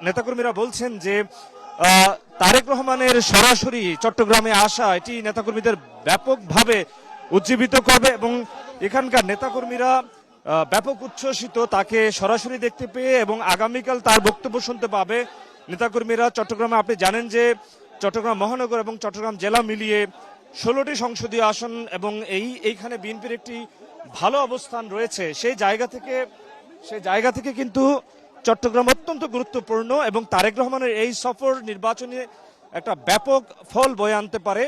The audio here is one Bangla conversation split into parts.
নেতাকর্মীরা বলছেন যে তারেক রহমানের সরাসরি চট্টগ্রামে আসা এটি নেতাকর্মীদের ব্যাপকভাবে উজ্জীবিত করবে এবং এখানকার নেতাকর্মীরা ব্যাপক উচ্ছ্বসিত তাকে সরাসরি দেখতে পেয়ে এবং আগামীকাল তার বক্তব্য শুনতে পাবে। নেতাকর্মীরা চট্টগ্রামে, আপনি জানেন যে চট্টগ্রাম মহানগর এবং চট্টগ্রাম জেলা মিলিয়ে 16টি সংসদীয় আসন এবং এইখানে বিএনপির একটি ভালো অবস্থান রয়েছে। সেই জায়গা থেকে কিন্তু চট্টগ্রাম অত্যন্ত গুরুত্বপূর্ণ এবং তারেক রহমানের এই সফর নির্বাচনে একটা ব্যাপক ফল বয়ে আনতে পারে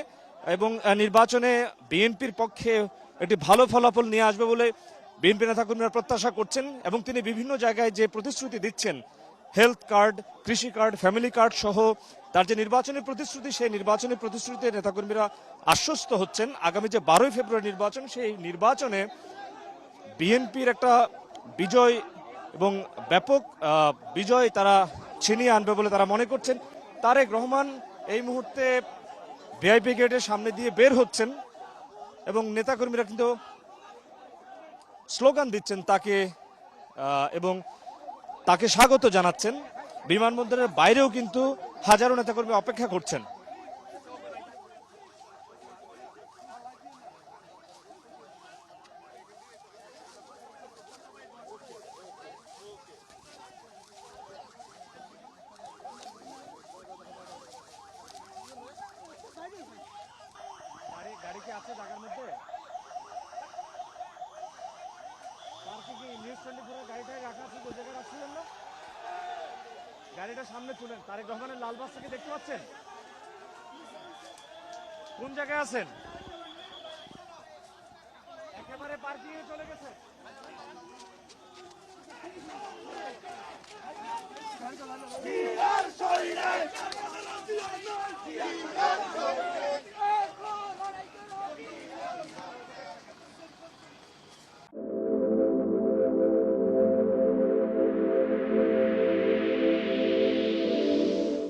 এবং নির্বাচনে বিএনপির পক্ষে একটি ভালো ফলাফল নিয়ে আসবে বলে বিএনপি নেতাকর্মীরা প্রত্যাশা করছেন এবং তিনি বিভিন্ন জায়গায় যে প্রতিশ্রুতি দিচ্ছেন, হেলথ কার্ড, কৃষি কার্ড, ফ্যামিলি কার্ড সহ তার যে নির্বাচনী প্রতিশ্রুতি, সেই নির্বাচনী প্রতিশ্রুতিতে নেতাকর্মীরা আশ্বস্ত হচ্ছেন আগামী যে 12ই ফেব্রুয়ারি নির্বাচন, সেই নির্বাচনে বিএনপির একটা বিজয় এবং ব্যাপক বিজয় তারা ছিনিয়ে আনবে বলে তারা মনে করছেন। তারেক রহমান এই মুহূর্তে ভিআইপি গেটের সামনে দিয়ে বের হচ্ছেন এবং নেতাকর্মীরা কিন্তু স্লোগান দিচ্ছেন তাকে এবং তাকে স্বাগত জানাচ্ছেন। বিমানবন্দরের বাইরেও কিন্তু হাজারো নেতাকর্মী অপেক্ষা করছেন। গাড়ি কি আছে ঢাকার মধ্যে? গাড়িটাই রাখা আছে, ওই জায়গায় রাখছিলেন না? গাড়িটা সামনে তুলেন। তারেক রহমানের লাল বাস থেকে দেখতে পাচ্ছেন? কোন জায়গায় আছেন? একেবারে পার্কিং এ চলে গেছে।